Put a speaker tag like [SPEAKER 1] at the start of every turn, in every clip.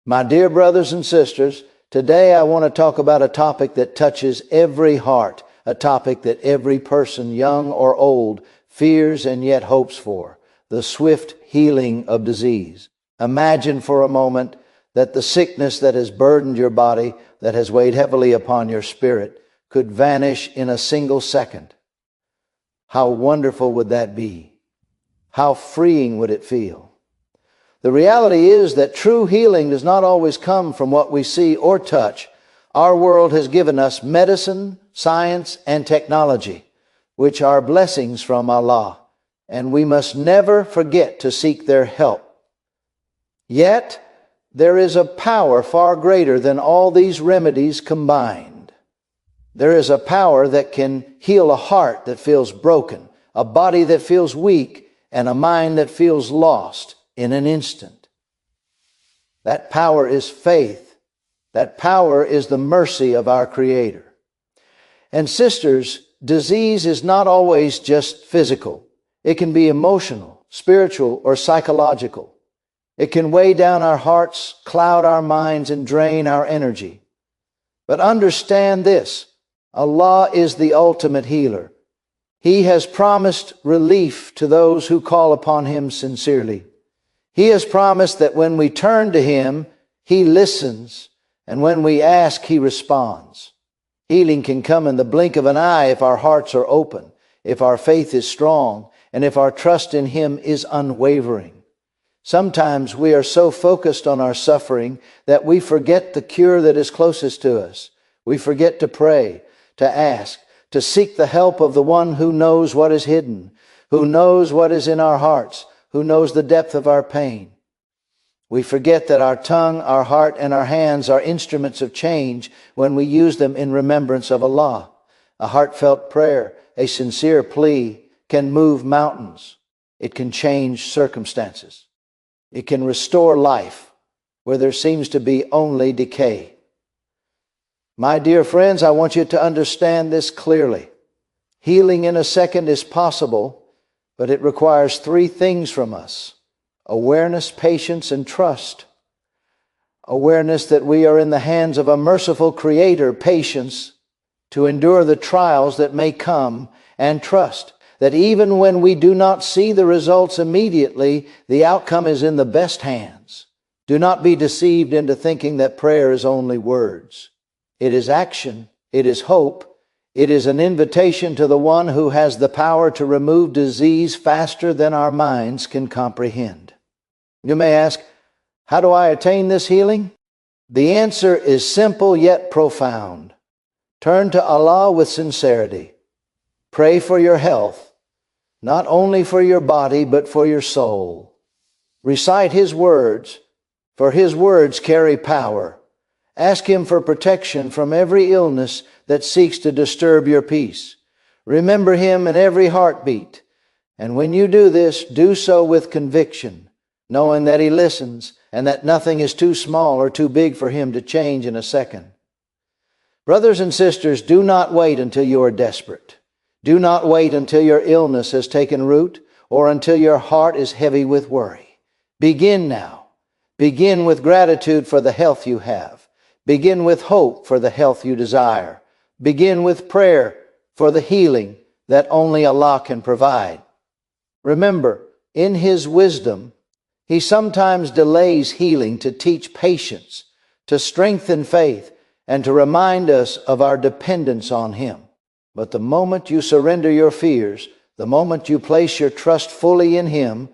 [SPEAKER 1] My dear brothers and sisters, today I want to talk about a topic that touches every heart, a topic that every person, young or old, fears and yet hopes for: the swift healing of disease. Imagine for a moment that the sickness that has burdened your body, that has weighed heavily upon your spirit, could vanish in a single second. How wonderful would that be? How freeing would it feel? The reality is that true healing does not always come from what we see or touch. Our world has given us medicine, science, and technology, which are blessings from Allah, and we must never forget to seek their help. Yet, there is a power far greater than all these remedies combined. There is a power that can heal a heart that feels broken, a body that feels weak, and a mind that feels lost in an instant. That power is faith. That power is the mercy of our Creator. And sisters, disease is not always just physical. It can be emotional, spiritual, or psychological. It can weigh down our hearts, cloud our minds, and drain our energy. But understand this: Allah is the ultimate healer. He has promised relief to those who call upon Him sincerely. He has promised that when we turn to Him, He listens, and when we ask, He responds. Healing can come in the blink of an eye if our hearts are open, if our faith is strong, and if our trust in Him is unwavering. Sometimes we are so focused on our suffering that we forget the cure that is closest to us. We forget to pray, to ask, to seek the help of the one who knows what is hidden, who knows what is in our hearts, who knows the depth of our pain. We forget that our tongue, our heart, and our hands are instruments of change when we use them in remembrance of Allah. A heartfelt prayer, a sincere plea, can move mountains. It can change circumstances. It can restore life where there seems to be only decay. My dear friends, I want you to understand this clearly. Healing in a second is possible, but it requires three things from us: awareness, patience, and trust. Awareness that we are in the hands of a merciful Creator, patience to endure the trials that may come, and trust that even when we do not see the results immediately, the outcome is in the best hands. Do not be deceived into thinking that prayer is only words. It is action. It is hope. It is an invitation to the one who has the power to remove disease faster than our minds can comprehend. You may ask, how do I attain this healing? The answer is simple yet profound. Turn to Allah with sincerity. Pray for your health, not only for your body, but for your soul. Recite His words, for His words carry power. Ask Him for protection from every illness that seeks to disturb your peace. Remember Him in every heartbeat. And when you do this, do so with conviction, knowing that He listens and that nothing is too small or too big for Him to change in a second. Brothers and sisters, do not wait until you are desperate. Do not wait until your illness has taken root or until your heart is heavy with worry. Begin now. Begin with gratitude for the health you have. Begin with hope for the health you desire. Begin with prayer for the healing that only Allah can provide. Remember, in His wisdom, He sometimes delays healing to teach patience, to strengthen faith, and to remind us of our dependence on Him. But the moment you surrender your fears, the moment you place your trust fully in Him,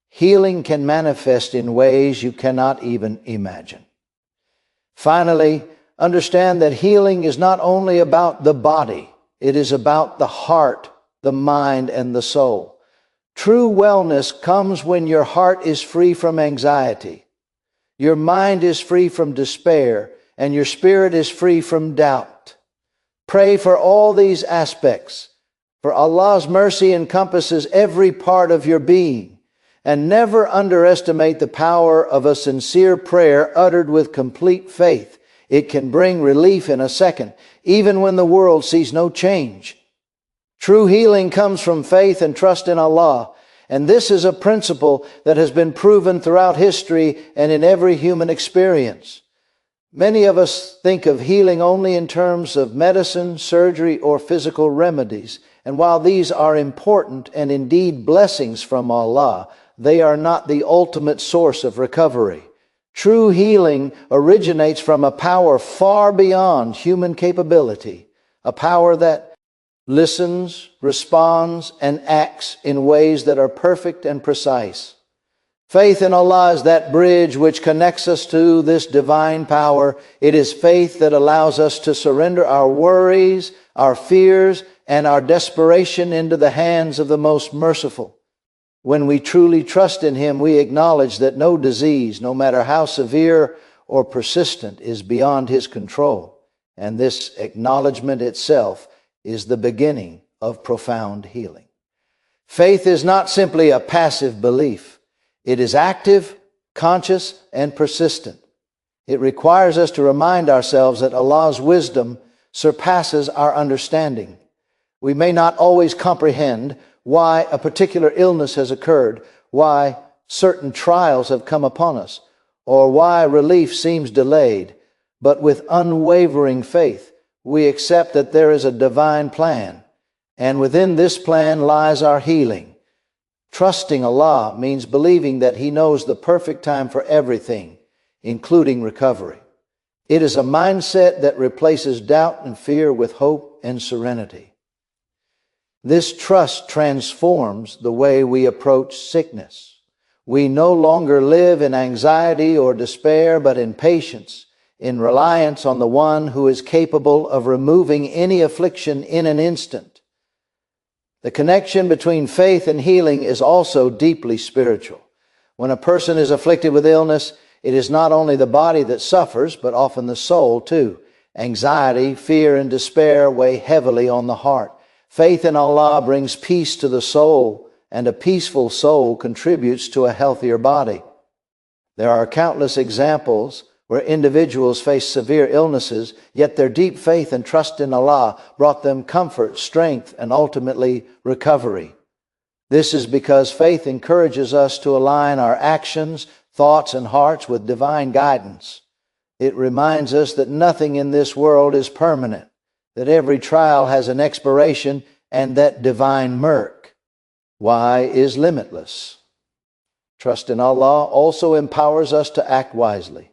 [SPEAKER 1] healing can manifest in ways you cannot even imagine. Finally, understand that healing is not only about the body, it is about the heart, the mind, and the soul. True wellness comes when your heart is free from anxiety, your mind is free from despair, and your spirit is free from doubt. Pray for all these aspects, for Allah's mercy encompasses every part of your being. And never underestimate the power of a sincere prayer uttered with complete faith. It can bring relief in a second, even when the world sees no change. True healing comes from faith and trust in Allah, And this is a principle that has been proven throughout history and in every human experience. Many of us think of healing only in terms of medicine, surgery, or physical remedies. And while these are important and indeed blessings from Allah, they are not the ultimate source of recovery. True healing originates from a power far beyond human capability, a power that listens, responds, and acts in ways that are perfect and precise. Faith in Allah is that bridge which connects us to this divine power. It is faith that allows us to surrender our worries, our fears, and our desperation into the hands of the most merciful. When we truly trust in Him, we acknowledge that no disease, no matter how severe or persistent, is beyond His control. And this acknowledgement itself is the beginning of profound healing. Faith is not simply a passive belief. It is active, conscious, and persistent. It requires us to remind ourselves that Allah's wisdom surpasses our understanding. We may not always comprehend why a particular illness has occurred, why certain trials have come upon us, or why relief seems delayed, but with unwavering faith, we accept that there is a divine plan, and within this plan lies our healing. Trusting Allah means believing that He knows the perfect time for everything, including recovery. It is a mindset that replaces doubt and fear with hope and serenity. This trust transforms the way we approach sickness. We no longer live in anxiety or despair, but in patience, in reliance on the One who is capable of removing any affliction in an instant. The connection between faith and healing is also deeply spiritual. When a person is afflicted with illness, it is not only the body that suffers, but often the soul too. Anxiety, fear, and despair weigh heavily on the heart. Faith in Allah brings peace to the soul, and a peaceful soul contributes to a healthier body. There are countless examples where individuals face severe illnesses, yet their deep faith and trust in Allah brought them comfort, strength, and ultimately recovery. This is because faith encourages us to align our actions, thoughts, and hearts with divine guidance. It reminds us that nothing in this world is permanent, that every trial has an expiration, and that divine murk, why, is limitless. Trust in Allah also empowers us to act wisely.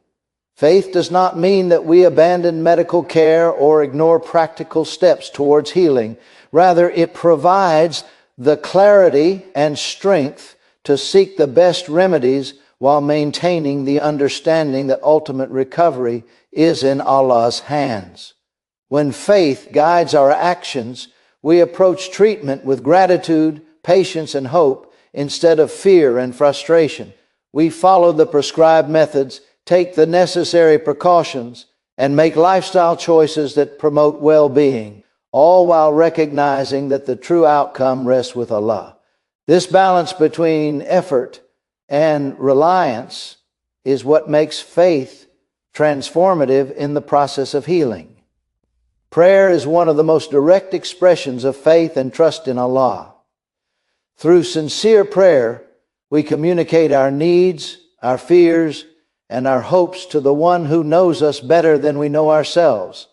[SPEAKER 1] Faith does not mean that we abandon medical care or ignore practical steps towards healing. Rather, it provides the clarity and strength to seek the best remedies while maintaining the understanding that ultimate recovery is in Allah's hands. When faith guides our actions, we approach treatment with gratitude, patience, and hope instead of fear and frustration. We follow the prescribed methods, take the necessary precautions, and make lifestyle choices that promote well-being, all while recognizing that the true outcome rests with Allah. This balance between effort and reliance is what makes faith transformative in the process of healing. Prayer is one of the most direct expressions of faith and trust in Allah. Through sincere prayer, we communicate our needs, our fears, and our hopes to the One who knows us better than we know ourselves.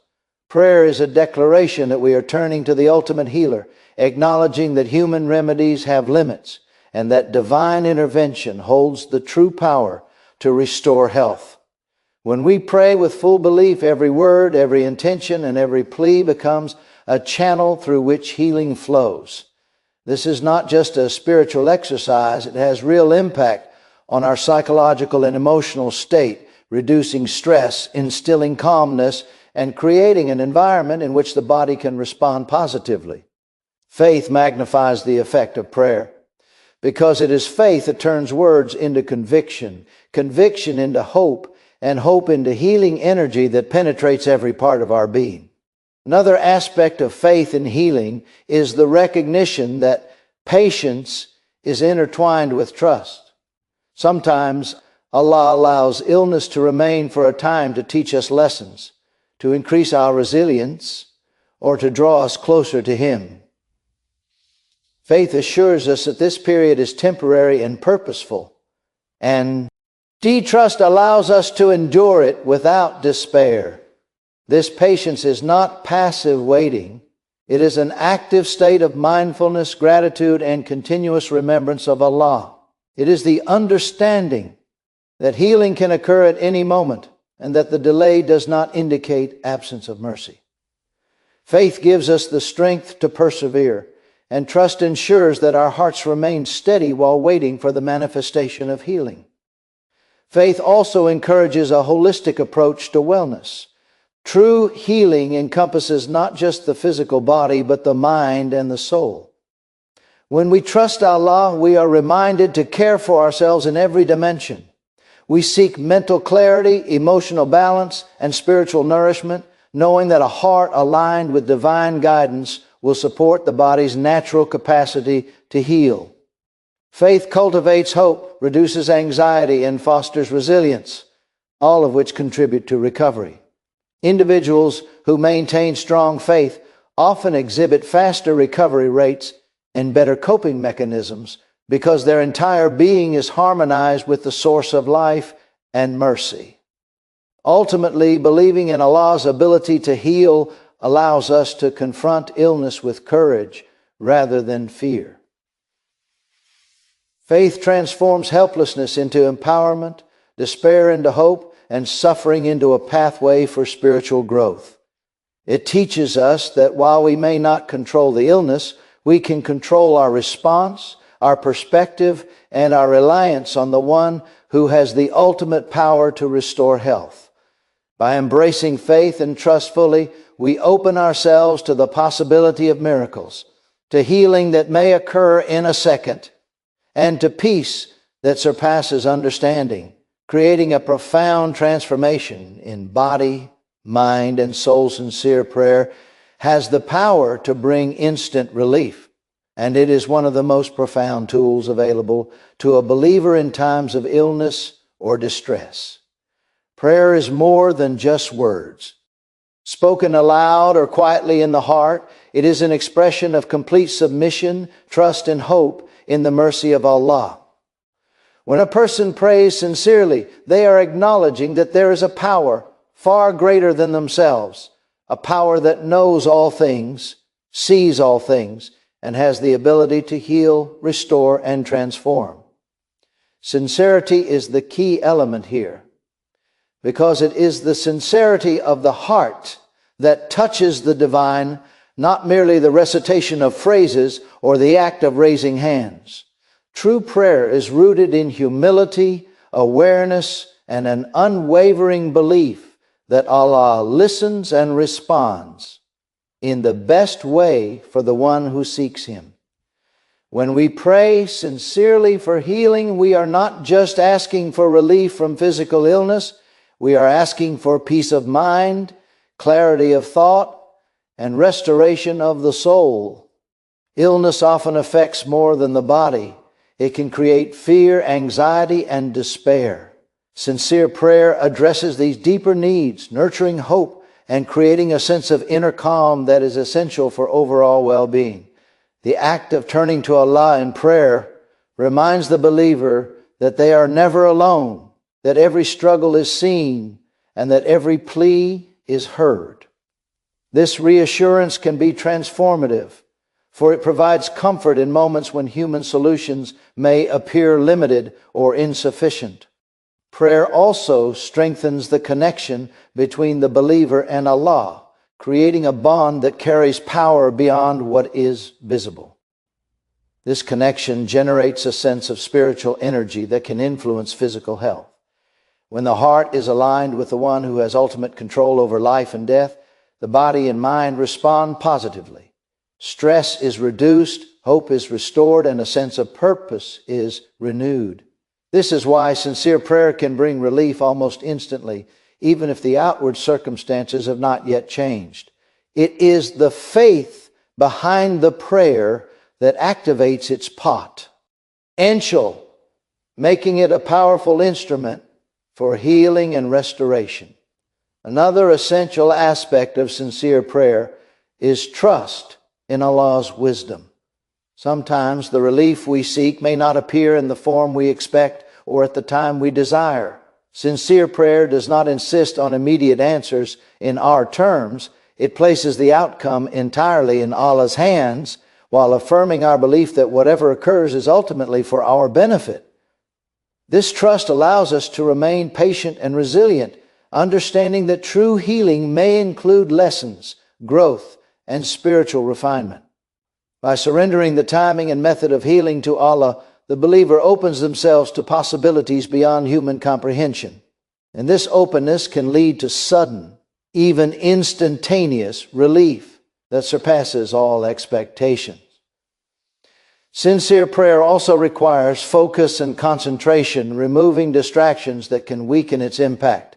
[SPEAKER 1] Prayer is a declaration that we are turning to the ultimate healer, acknowledging that human remedies have limits and that divine intervention holds the true power to restore health. When we pray with full belief, every word, every intention, and every plea becomes a channel through which healing flows. This is not just a spiritual exercise, it has real impact on our psychological and emotional state, reducing stress, instilling calmness, and creating an environment in which the body can respond positively. Faith magnifies the effect of prayer, because it is faith that turns words into conviction, conviction into hope, and hope into healing energy that penetrates every part of our being. Another aspect of faith in healing is the recognition that patience is intertwined with trust. Sometimes Allah allows illness to remain for a time to teach us lessons, to increase our resilience, or to draw us closer to Him. Faith assures us that this period is temporary and purposeful, and trust allows us to endure it without despair. This patience is not passive waiting. It is an active state of mindfulness, gratitude, and continuous remembrance of Allah. It is the understanding that healing can occur at any moment and that the delay does not indicate absence of mercy. Faith gives us the strength to persevere, and trust ensures that our hearts remain steady while waiting for the manifestation of healing. Faith also encourages a holistic approach to wellness. True healing encompasses not just the physical body, but the mind and the soul. When we trust Allah, we are reminded to care for ourselves in every dimension. We seek mental clarity, emotional balance, and spiritual nourishment, knowing that a heart aligned with divine guidance will support the body's natural capacity to heal. Faith cultivates hope, reduces anxiety, and fosters resilience, all of which contribute to recovery. Individuals who maintain strong faith often exhibit faster recovery rates and better coping mechanisms because their entire being is harmonized with the source of life and mercy. Ultimately, believing in Allah's ability to heal allows us to confront illness with courage rather than fear. Faith transforms helplessness into empowerment, despair into hope, and suffering into a pathway for spiritual growth. It teaches us that while we may not control the illness, we can control our response, our perspective, and our reliance on the one who has the ultimate power to restore health. By embracing faith and trust fully, we open ourselves to the possibility of miracles, to healing that may occur in a second, and to peace that surpasses understanding, creating a profound transformation in body, mind, and soul. Sincere prayer has the power to bring instant relief, and it is one of the most profound tools available to a believer in times of illness or distress. Prayer is more than just words. Spoken aloud or quietly in the heart, it is an expression of complete submission, trust, and hope in the mercy of Allah. When a person prays sincerely, they are acknowledging that there is a power far greater than themselves, a power that knows all things, sees all things, and has the ability to heal, restore, and transform. Sincerity is the key element here, because it is the sincerity of the heart that touches the divine, not merely the recitation of phrases or the act of raising hands. True prayer is rooted in humility, awareness, and an unwavering belief that Allah listens and responds in the best way for the one who seeks Him. When we pray sincerely for healing, we are not just asking for relief from physical illness, we are asking for peace of mind, clarity of thought, and restoration of the soul. Illness often affects more than the body. It can create fear, anxiety, and despair. Sincere prayer addresses these deeper needs, nurturing hope and creating a sense of inner calm that is essential for overall well-being. The act of turning to Allah in prayer reminds the believer that they are never alone, that every struggle is seen, and that every plea is heard. This reassurance can be transformative, for it provides comfort in moments when human solutions may appear limited or insufficient. Prayer also strengthens the connection between the believer and Allah, creating a bond that carries power beyond what is visible. This connection generates a sense of spiritual energy that can influence physical health. When the heart is aligned with the one who has ultimate control over life and death, the body and mind respond positively. Stress is reduced, hope is restored, and a sense of purpose is renewed. This is why sincere prayer can bring relief almost instantly, even if the outward circumstances have not yet changed. It is the faith behind the prayer that activates its pot, Enshul, making it a powerful instrument for healing and restoration. Another essential aspect of sincere prayer is trust in Allah's wisdom. Sometimes the relief we seek may not appear in the form we expect or at the time we desire. Sincere prayer does not insist on immediate answers in our terms. It places the outcome entirely in Allah's hands, while affirming our belief that whatever occurs is ultimately for our benefit. This trust allows us to remain patient and resilient, understanding that true healing may include lessons, growth, and spiritual refinement. By surrendering the timing and method of healing to Allah, the believer opens themselves to possibilities beyond human comprehension. And this openness can lead to sudden, even instantaneous relief that surpasses all expectations. Sincere prayer also requires focus and concentration, removing distractions that can weaken its impact.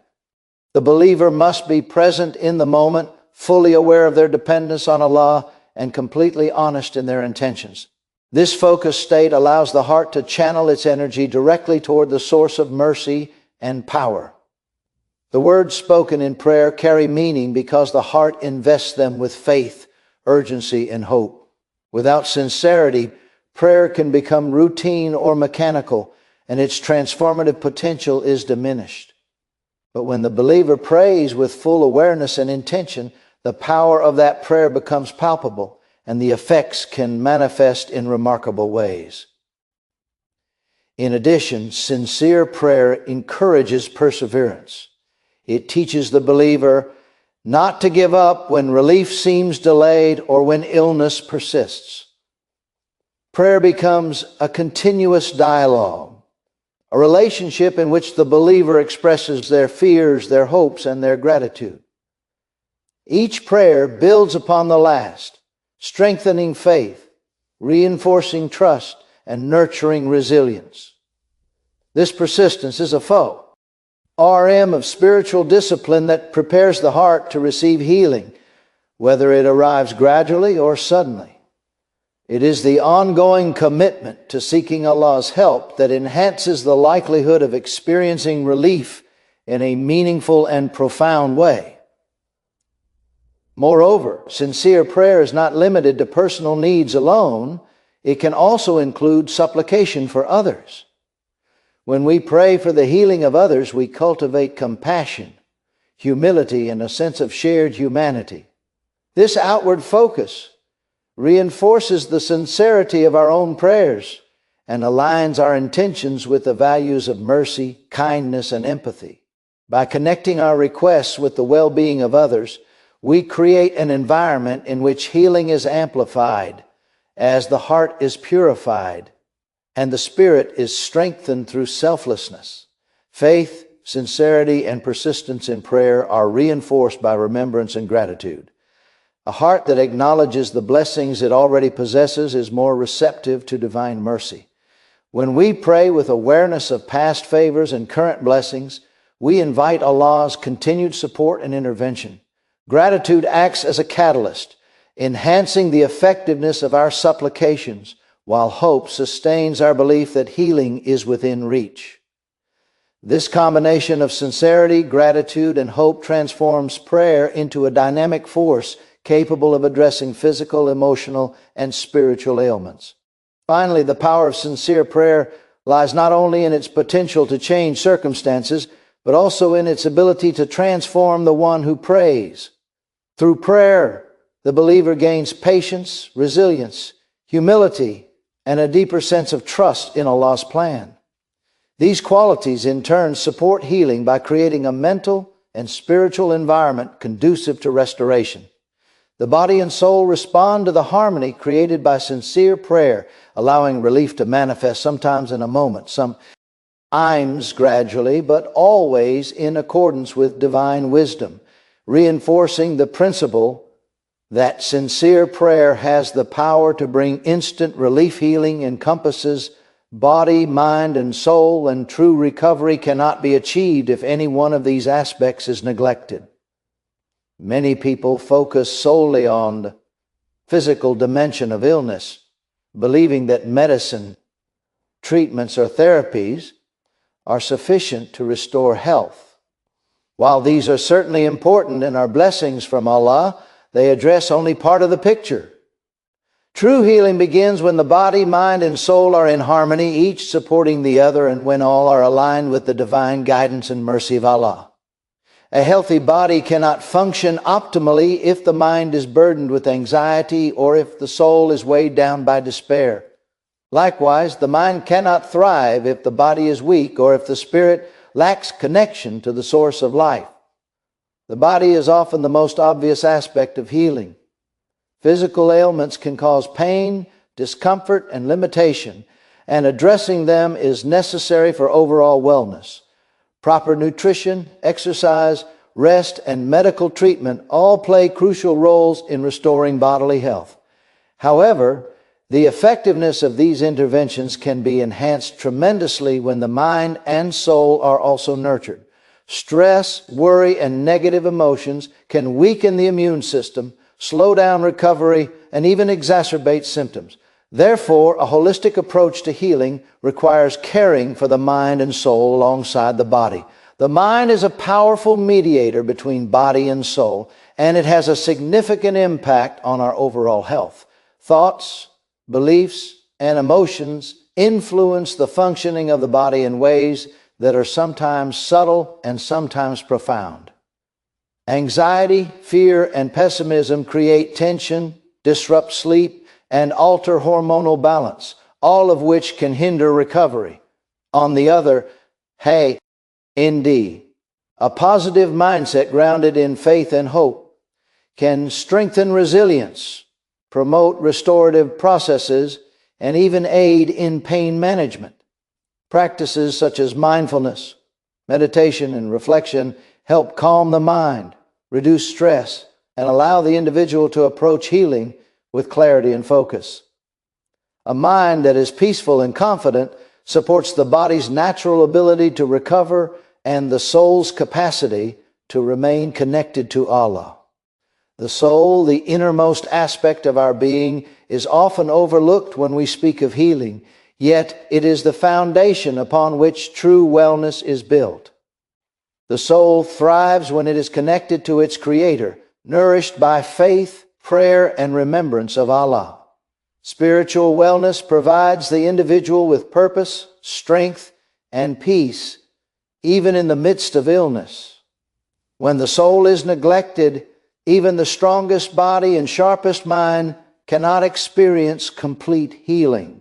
[SPEAKER 1] The believer must be present in the moment, fully aware of their dependence on Allah, and completely honest in their intentions. This focused state allows the heart to channel its energy directly toward the source of mercy and power. The words spoken in prayer carry meaning because the heart invests them with faith, urgency, and hope. Without sincerity, prayer can become routine or mechanical, and its transformative potential is diminished. But when the believer prays with full awareness and intention, the power of that prayer becomes palpable, and the effects can manifest in remarkable ways. In addition, sincere prayer encourages perseverance. It teaches the believer not to give up when relief seems delayed or when illness persists. Prayer becomes a continuous dialogue, a relationship in which the believer expresses their fears, their hopes, and their gratitude. Each prayer builds upon the last, strengthening faith, reinforcing trust, and nurturing resilience. This persistence is a RM of spiritual discipline that prepares the heart to receive healing, whether it arrives gradually or suddenly. It is the ongoing commitment to seeking Allah's help that enhances the likelihood of experiencing relief in a meaningful and profound way. Moreover, sincere prayer is not limited to personal needs alone. It can also include supplication for others. When we pray for the healing of others, we cultivate compassion, humility, and a sense of shared humanity. This outward focus reinforces the sincerity of our own prayers and aligns our intentions with the values of mercy, kindness, and empathy. By connecting our requests with the well-being of others, we create an environment in which healing is amplified as the heart is purified and the spirit is strengthened through selflessness. Faith, sincerity, and persistence in prayer are reinforced by remembrance and gratitude. A heart that acknowledges the blessings it already possesses is more receptive to divine mercy. When we pray with awareness of past favors and current blessings, we invite Allah's continued support and intervention. Gratitude acts as a catalyst, enhancing the effectiveness of our supplications, while hope sustains our belief that healing is within reach. This combination of sincerity, gratitude, and hope transforms prayer into a dynamic force capable of addressing physical, emotional, and spiritual ailments. Finally, the power of sincere prayer lies not only in its potential to change circumstances, but also in its ability to transform the one who prays. Through prayer, the believer gains patience, resilience, humility, and a deeper sense of trust in Allah's plan. These qualities in turn support healing by creating a mental and spiritual environment conducive to restoration. The body and soul respond to the harmony created by sincere prayer, allowing relief to manifest sometimes in a moment, sometimes gradually, but always in accordance with divine wisdom, reinforcing the principle that sincere prayer has the power to bring instant relief. Healing encompasses body, mind, and soul, and true recovery cannot be achieved if any one of these aspects is neglected. Many people focus solely on the physical dimension of illness, believing that medicine, treatments, or therapies are sufficient to restore health. While these are certainly important and are blessings from Allah, they address only part of the picture. True healing begins when the body, mind, and soul are in harmony, each supporting the other, and when all are aligned with the divine guidance and mercy of Allah. A healthy body cannot function optimally if the mind is burdened with anxiety or if the soul is weighed down by despair. Likewise, the mind cannot thrive if the body is weak or if the spirit lacks connection to the source of life. The body is often the most obvious aspect of healing. Physical ailments can cause pain, discomfort, and limitation, and addressing them is necessary for overall wellness. Proper nutrition, exercise, rest, and medical treatment all play crucial roles in restoring bodily health. However, the effectiveness of these interventions can be enhanced tremendously when the mind and soul are also nurtured. Stress, worry, and negative emotions can weaken the immune system, slow down recovery, and even exacerbate symptoms. Therefore, a holistic approach to healing requires caring for the mind and soul alongside the body. The mind is a powerful mediator between body and soul, and it has a significant impact on our overall health. Thoughts, beliefs, and emotions influence the functioning of the body in ways that are sometimes subtle and sometimes profound. Anxiety, fear, and pessimism create tension, disrupt sleep, and alter hormonal balance, all of which can hinder recovery. On the other, a positive mindset grounded in faith and hope can strengthen resilience, promote restorative processes, and even aid in pain management. Practices such as mindfulness, meditation, and reflection help calm the mind, reduce stress, and allow the individual to approach healing with clarity and focus. A mind that is peaceful and confident supports the body's natural ability to recover and the soul's capacity to remain connected to Allah. The soul, the innermost aspect of our being, is often overlooked when we speak of healing, yet it is the foundation upon which true wellness is built. The soul thrives when it is connected to its Creator, nourished by faith, prayer, and remembrance of Allah. Spiritual wellness provides the individual with purpose, strength, and peace, even in the midst of illness. When the soul is neglected, even the strongest body and sharpest mind cannot experience complete healing.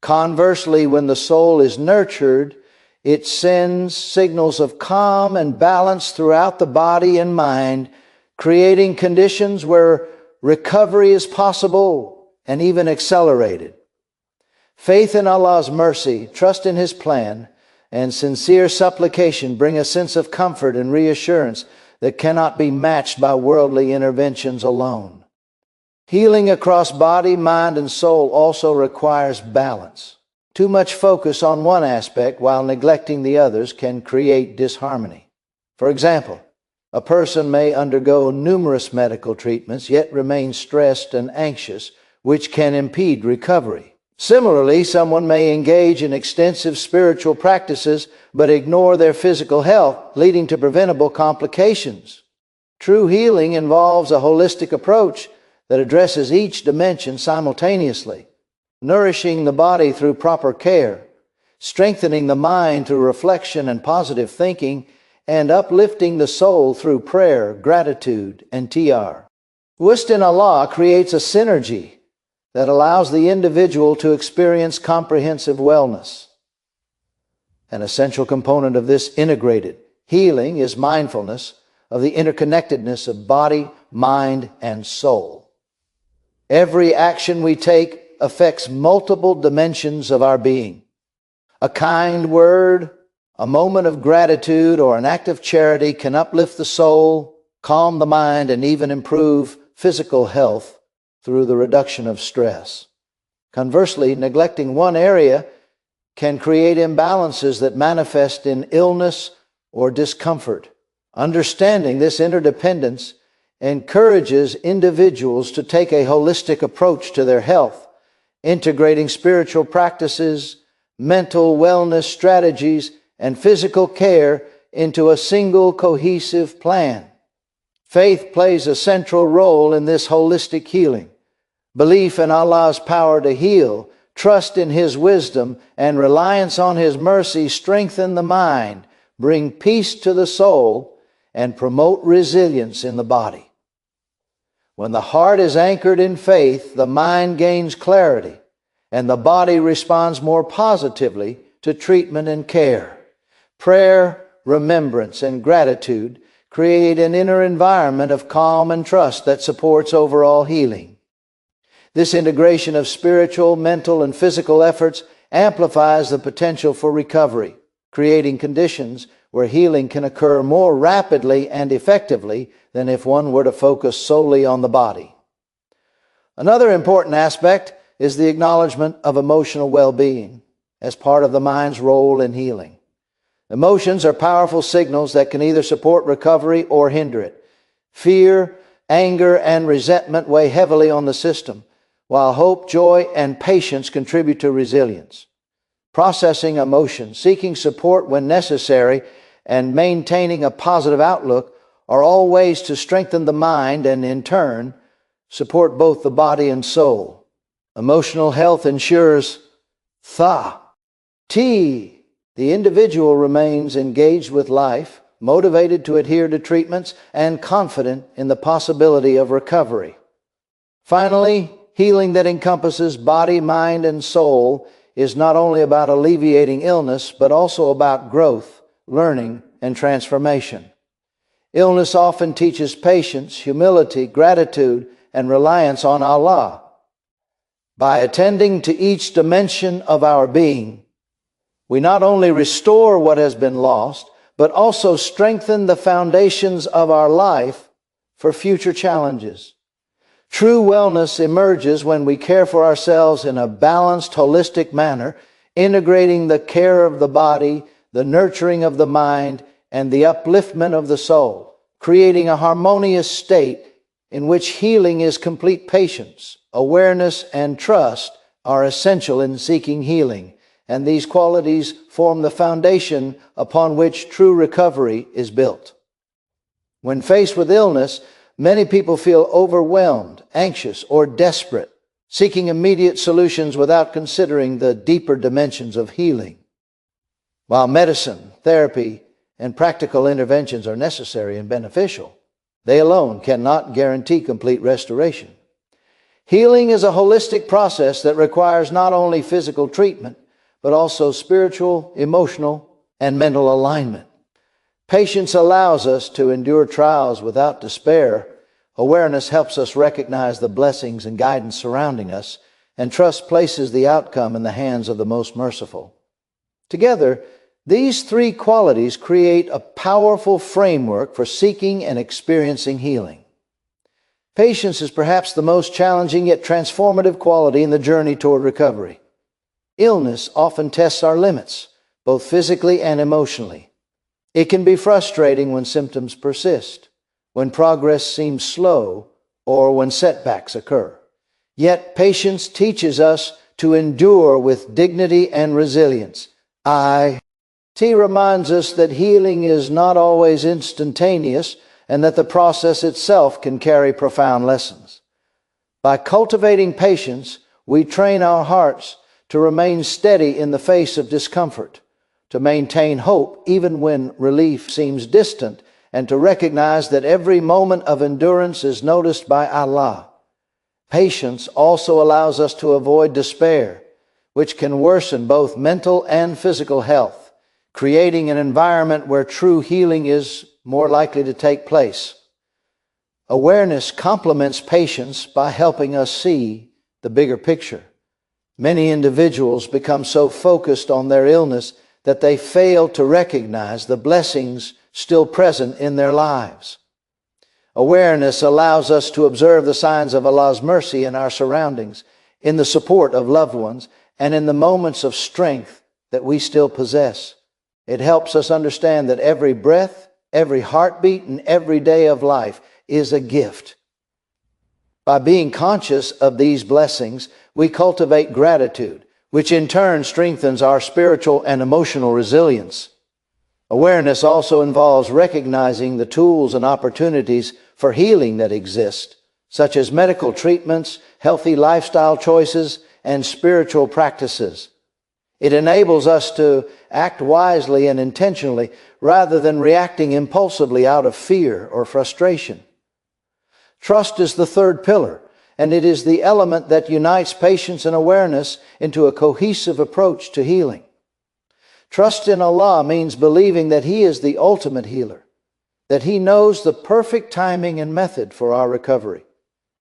[SPEAKER 1] Conversely, when the soul is nurtured, it sends signals of calm and balance throughout the body and mind, creating conditions where recovery is possible and even accelerated. Faith in Allah's mercy, trust in His plan, and sincere supplication bring a sense of comfort and reassurance that cannot be matched by worldly interventions alone. Healing across body, mind, and soul also requires balance. Too much focus on one aspect while neglecting the others can create disharmony. For example, a person may undergo numerous medical treatments yet remain stressed and anxious, which can impede recovery. Similarly, someone may engage in extensive spiritual practices but ignore their physical health, leading to preventable complications. True healing involves a holistic approach that addresses each dimension simultaneously, nourishing the body through proper care, strengthening the mind through reflection and positive thinking, and uplifting the soul through prayer, gratitude, and TR. Trust in Allah creates a synergy that allows the individual to experience comprehensive wellness. An essential component of this integrated healing is mindfulness of the interconnectedness of body, mind, and soul. Every action we take affects multiple dimensions of our being. A kind word, a moment of gratitude, or an act of charity can uplift the soul, calm the mind, and even improve physical health through the reduction of stress. Conversely, neglecting one area can create imbalances that manifest in illness or discomfort. Understanding this interdependence encourages individuals to take a holistic approach to their health, integrating spiritual practices, mental wellness strategies, and physical care into a single cohesive plan. Faith plays a central role in this holistic healing. Belief in Allah's power to heal, trust in His wisdom, and reliance on His mercy strengthen the mind, bring peace to the soul, and promote resilience in the body. When the heart is anchored in faith, the mind gains clarity, and the body responds more positively to treatment and care. Prayer, remembrance, and gratitude create an inner environment of calm and trust that supports overall healing. This integration of spiritual, mental, and physical efforts amplifies the potential for recovery, creating conditions where healing can occur more rapidly and effectively than if one were to focus solely on the body. Another important aspect is the acknowledgement of emotional well-being as part of the mind's role in healing. Emotions are powerful signals that can either support recovery or hinder it. Fear, anger, and resentment weigh heavily on the system, while hope, joy, and patience contribute to resilience. Processing emotions, seeking support when necessary, and maintaining a positive outlook are all ways to strengthen the mind and, in turn, support both the body and soul. Emotional health ensures the individual remains engaged with life, motivated to adhere to treatments, and confident in the possibility of recovery. Finally, healing that encompasses body, mind, and soul is not only about alleviating illness, but also about growth, learning, and transformation. Illness often teaches patience, humility, gratitude, and reliance on Allah. By attending to each dimension of our being, we not only restore what has been lost, but also strengthen the foundations of our life for future challenges. True wellness emerges when we care for ourselves in a balanced, holistic manner, integrating the care of the body, the nurturing of the mind, and the upliftment of the soul, creating a harmonious state in which healing is complete. Patience, awareness, and trust are essential in seeking healing, and these qualities form the foundation upon which true recovery is built. When faced with illness, many people feel overwhelmed, anxious, or desperate, seeking immediate solutions without considering the deeper dimensions of healing. While medicine, therapy, and practical interventions are necessary and beneficial, they alone cannot guarantee complete restoration. Healing is a holistic process that requires not only physical treatment, but also spiritual, emotional, and mental alignment. Patience allows us to endure trials without despair. Awareness helps us recognize the blessings and guidance surrounding us, and trust places the outcome in the hands of the most merciful. Together, these three qualities create a powerful framework for seeking and experiencing healing. Patience is perhaps the most challenging yet transformative quality in the journey toward recovery. Illness often tests our limits, both physically and emotionally. It can be frustrating when symptoms persist, when progress seems slow, or when setbacks occur. Yet patience teaches us to endure with dignity and resilience. It reminds us that healing is not always instantaneous and that the process itself can carry profound lessons. By cultivating patience, we train our hearts to remain steady in the face of discomfort, to maintain hope even when relief seems distant, and to recognize that every moment of endurance is noticed by Allah. Patience also allows us to avoid despair, which can worsen both mental and physical health, creating an environment where true healing is more likely to take place. Awareness complements patience by helping us see the bigger picture. Many individuals become so focused on their illness that they fail to recognize the blessings still present in their lives. Awareness allows us to observe the signs of Allah's mercy in our surroundings, in the support of loved ones, and in the moments of strength that we still possess. It helps us understand that every breath, every heartbeat, and every day of life is a gift. By being conscious of these blessings, we cultivate gratitude, which in turn strengthens our spiritual and emotional resilience. Awareness also involves recognizing the tools and opportunities for healing that exist, such as medical treatments, healthy lifestyle choices, and spiritual practices. It enables us to act wisely and intentionally rather than reacting impulsively out of fear or frustration. Trust is the third pillar, and it is the element that unites patience and awareness into a cohesive approach to healing. Trust in Allah means believing that He is the ultimate healer, that He knows the perfect timing and method for our recovery,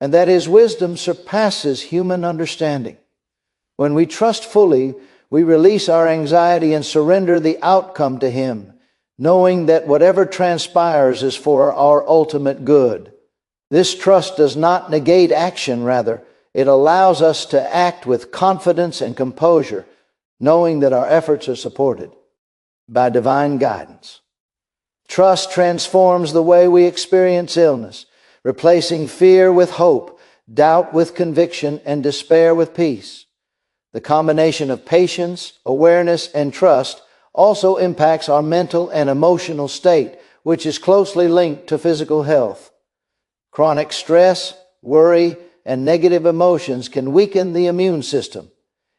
[SPEAKER 1] and that His wisdom surpasses human understanding. When we trust fully, we release our anxiety and surrender the outcome to Him, knowing that whatever transpires is for our ultimate good. This trust does not negate action, rather, it allows us to act with confidence and composure, knowing that our efforts are supported by divine guidance. Trust transforms the way we experience illness, replacing fear with hope, doubt with conviction, and despair with peace. The combination of patience, awareness, and trust also impacts our mental and emotional state, which is closely linked to physical health. Chronic stress, worry, and negative emotions can weaken the immune system,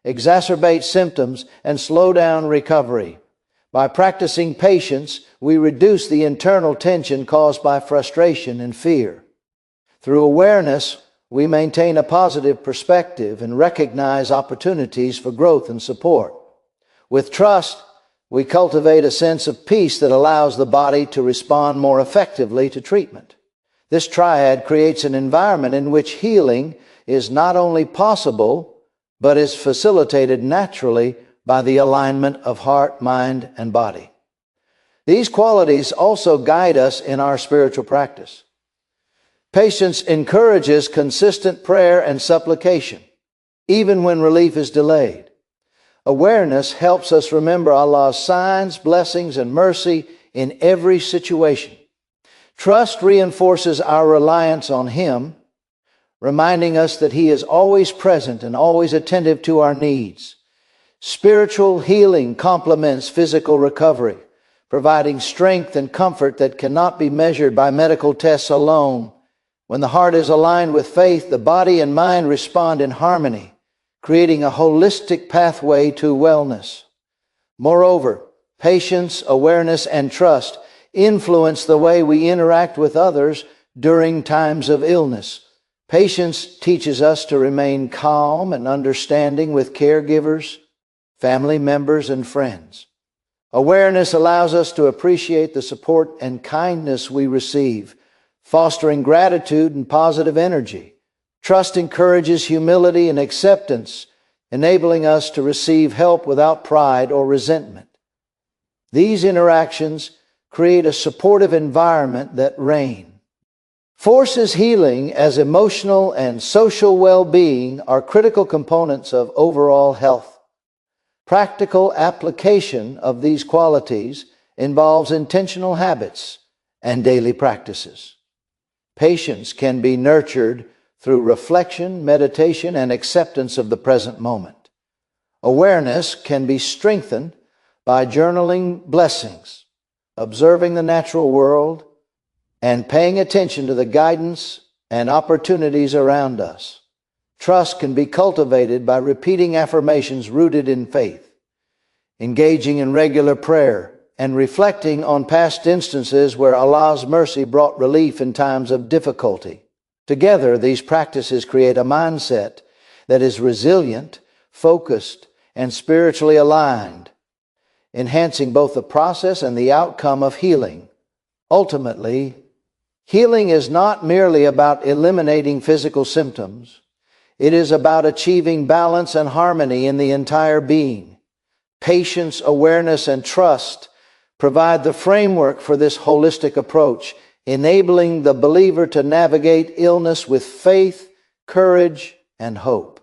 [SPEAKER 1] exacerbate symptoms, and slow down recovery. By practicing patience, we reduce the internal tension caused by frustration and fear. Through awareness, we maintain a positive perspective and recognize opportunities for growth and support. With trust, we cultivate a sense of peace that allows the body to respond more effectively to treatment. This triad creates an environment in which healing is not only possible, but is facilitated naturally by the alignment of heart, mind, and body. These qualities also guide us in our spiritual practice. Patience encourages consistent prayer and supplication, even when relief is delayed. Awareness helps us remember Allah's signs, blessings, and mercy in every situation. Trust reinforces our reliance on Him, reminding us that He is always present and always attentive to our needs. Spiritual healing complements physical recovery, providing strength and comfort that cannot be measured by medical tests alone. When the heart is aligned with faith, the body and mind respond in harmony, creating a holistic pathway to wellness. Moreover, patience, awareness, and trust influence the way we interact with others during times of illness. Patience teaches us to remain calm and understanding with caregivers, family members, and friends. Awareness allows us to appreciate the support and kindness we receive, fostering gratitude and positive energy. Trust encourages humility and acceptance, enabling us to receive help without pride or resentment. These interactions create a supportive environment that reigns. Forces healing as emotional and social well-being are critical components of overall health. Practical application of these qualities involves intentional habits and daily practices. Patience can be nurtured through reflection, meditation, and acceptance of the present moment. Awareness can be strengthened by journaling blessings, observing the natural world, and paying attention to the guidance and opportunities around us. Trust can be cultivated by repeating affirmations rooted in faith, engaging in regular prayer, and reflecting on past instances where Allah's mercy brought relief in times of difficulty. Together, these practices create a mindset that is resilient, focused, and spiritually aligned, enhancing both the process and the outcome of healing. Ultimately, healing is not merely about eliminating physical symptoms. It is about achieving balance and harmony in the entire being. Patience, awareness, and trust provide the framework for this holistic approach, enabling the believer to navigate illness with faith, courage, and hope.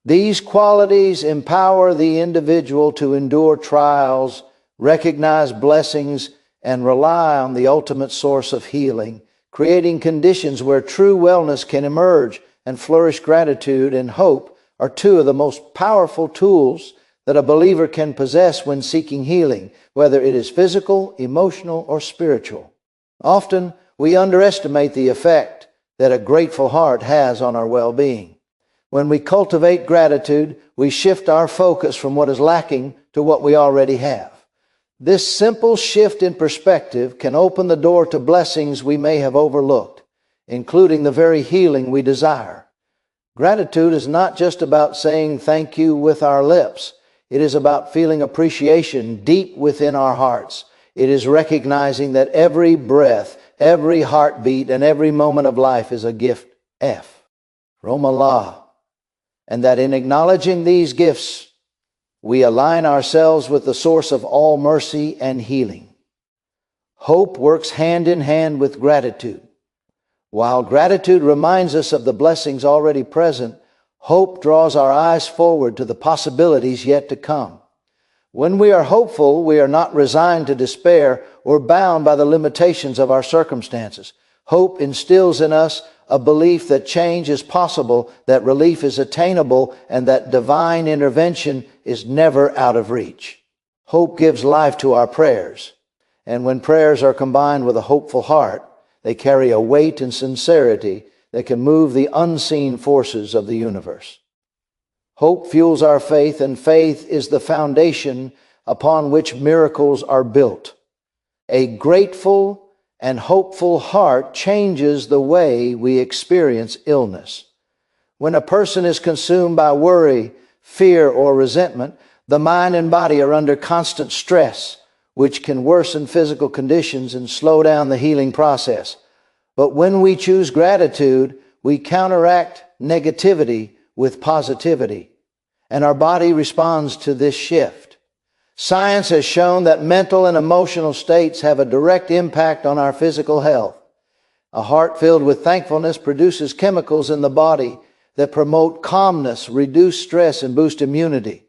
[SPEAKER 1] These qualities empower the individual to endure trials, recognize blessings, and rely on the ultimate source of healing, creating conditions where true wellness can emerge, and flourish. Gratitude and hope are two of the most powerful tools that a believer can possess when seeking healing, whether it is physical, emotional, or spiritual. Often, we underestimate the effect that a grateful heart has on our well-being. When we cultivate gratitude, we shift our focus from what is lacking to what we already have. This simple shift in perspective can open the door to blessings we may have overlooked, including the very healing we desire. Gratitude is not just about saying thank you with our lips. It is about feeling appreciation deep within our hearts. It is recognizing that every breath, every heartbeat, and every moment of life is a gift from Allah. And that in acknowledging these gifts, we align ourselves with the source of all mercy and healing. Hope works hand in hand with gratitude. While gratitude reminds us of the blessings already present, hope draws our eyes forward to the possibilities yet to come. When we are hopeful, we are not resigned to despair or bound by the limitations of our circumstances. Hope instills in us a belief that change is possible, that relief is attainable, and that divine intervention is never out of reach. Hope gives life to our prayers, and when prayers are combined with a hopeful heart, they carry a weight and sincerity that can move the unseen forces of the universe. Hope fuels our faith, and faith is the foundation upon which miracles are built. A grateful and hopeful heart changes the way we experience illness. When a person is consumed by worry, fear, or resentment, the mind and body are under constant stress, which can worsen physical conditions and slow down the healing process. But when we choose gratitude, we counteract negativity with positivity, and our body responds to this shift. Science has shown that mental and emotional states have a direct impact on our physical health. A heart filled with thankfulness produces chemicals in the body that promote calmness, reduce stress, and boost immunity.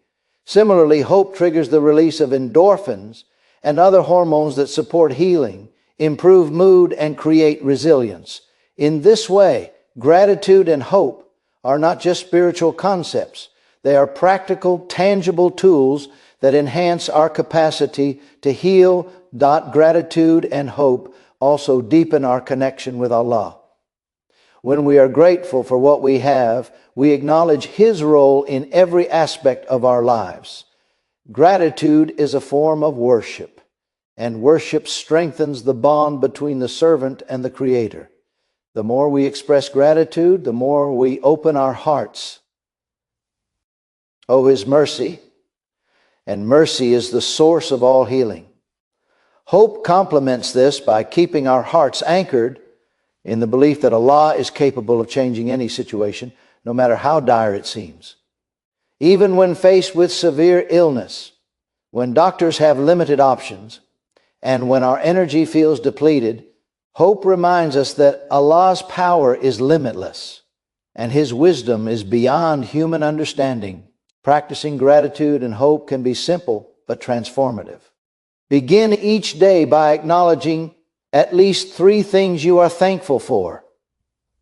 [SPEAKER 1] Similarly, hope triggers the release of endorphins and other hormones that support healing, improve mood, and create resilience. In this way, gratitude and hope are not just spiritual concepts. They are practical, tangible tools that enhance our capacity to heal. Gratitude and hope also deepen our connection with Allah. When we are grateful for what we have, we acknowledge His role in every aspect of our lives. Gratitude is a form of worship, and worship strengthens the bond between the servant and the Creator. The more we express gratitude, the more we open our hearts. Oh, His mercy, and mercy is the source of all healing. Hope complements this by keeping our hearts anchored in the belief that Allah is capable of changing any situation, no matter how dire it seems. Even when faced with severe illness, when doctors have limited options, and when our energy feels depleted, hope reminds us that Allah's power is limitless and His wisdom is beyond human understanding. Practicing gratitude and hope can be simple but transformative. Begin each day by acknowledging at least 3 things you are thankful for.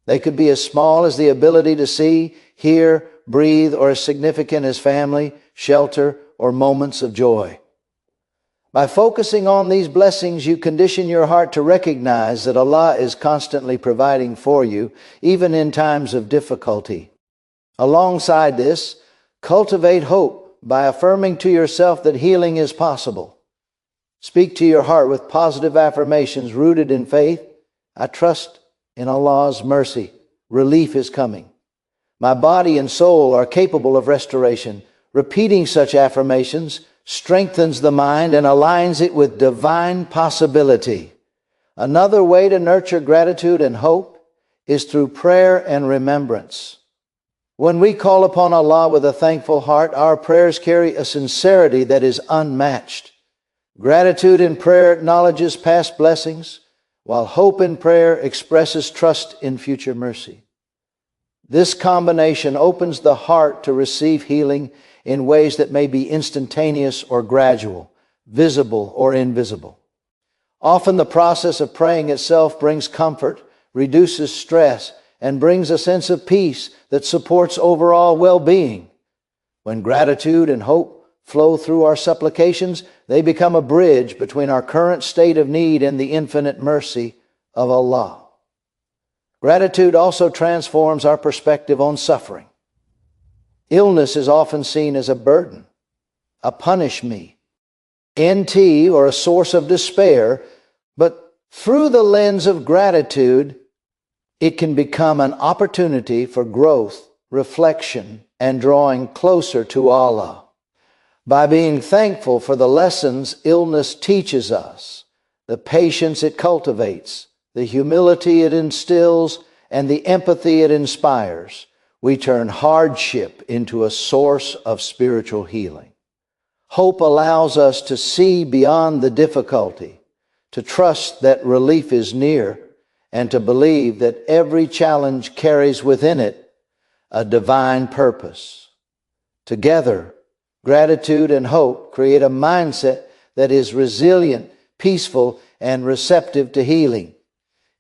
[SPEAKER 1] They could be as small as the ability to see, hear, breathe, or as significant as family, shelter, or moments of joy. By focusing on these blessings, you condition your heart to recognize that Allah is constantly providing for you, even in times of difficulty. Alongside this, cultivate hope by affirming to yourself that healing is possible. Speak to your heart with positive affirmations rooted in faith. I trust in Allah's mercy. Relief is coming. My body and soul are capable of restoration. Repeating such affirmations strengthens the mind and aligns it with divine possibility. Another way to nurture gratitude and hope is through prayer and remembrance. When we call upon Allah with a thankful heart, our prayers carry a sincerity that is unmatched. Gratitude in prayer acknowledges past blessings, while hope in prayer expresses trust in future mercy. This combination opens the heart to receive healing in ways that may be instantaneous or gradual, visible or invisible. Often the process of praying itself brings comfort, reduces stress, and brings a sense of peace that supports overall well-being. When gratitude and hope flow through our supplications, they become a bridge between our current state of need and the infinite mercy of Allah. Gratitude also transforms our perspective on suffering. Illness is often seen as a burden, a punish me, NT, or a source of despair, but through the lens of gratitude, it can become an opportunity for growth, reflection, and drawing closer to Allah. By being thankful for the lessons illness teaches us, the patience it cultivates, the humility it instills, and the empathy it inspires, we turn hardship into a source of spiritual healing. Hope allows us to see beyond the difficulty, to trust that relief is near, and to believe that every challenge carries within it a divine purpose. Together, gratitude and hope create a mindset that is resilient, peaceful, and receptive to healing.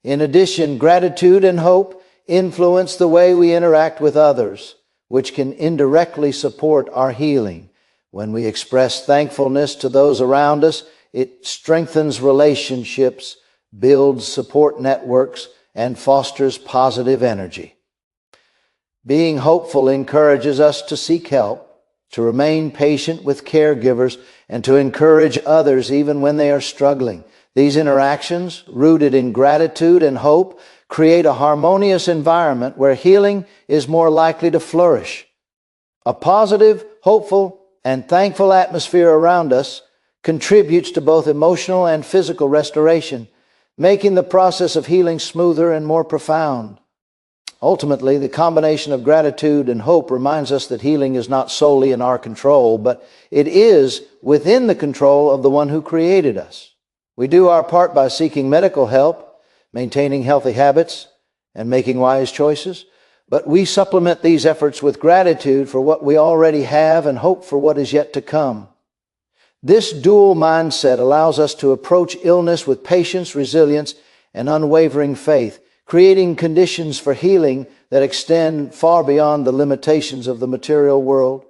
[SPEAKER 1] In addition, gratitude and hope influence the way we interact with others, which can indirectly support our healing. When we express thankfulness to those around us, it strengthens relationships, builds support networks, and fosters positive energy. Being hopeful encourages us to seek help, to remain patient with caregivers, and to encourage others even when they are struggling. These interactions, rooted in gratitude and hope, create a harmonious environment where healing is more likely to flourish. A positive, hopeful, and thankful atmosphere around us contributes to both emotional and physical restoration, making the process of healing smoother and more profound. Ultimately, the combination of gratitude and hope reminds us that healing is not solely in our control, but it is within the control of the one who created us. We do our part by seeking medical help, maintaining healthy habits, and making wise choices, but we supplement these efforts with gratitude for what we already have and hope for what is yet to come. This dual mindset allows us to approach illness with patience, resilience, and unwavering faith, creating conditions for healing that extend far beyond the limitations of the material world.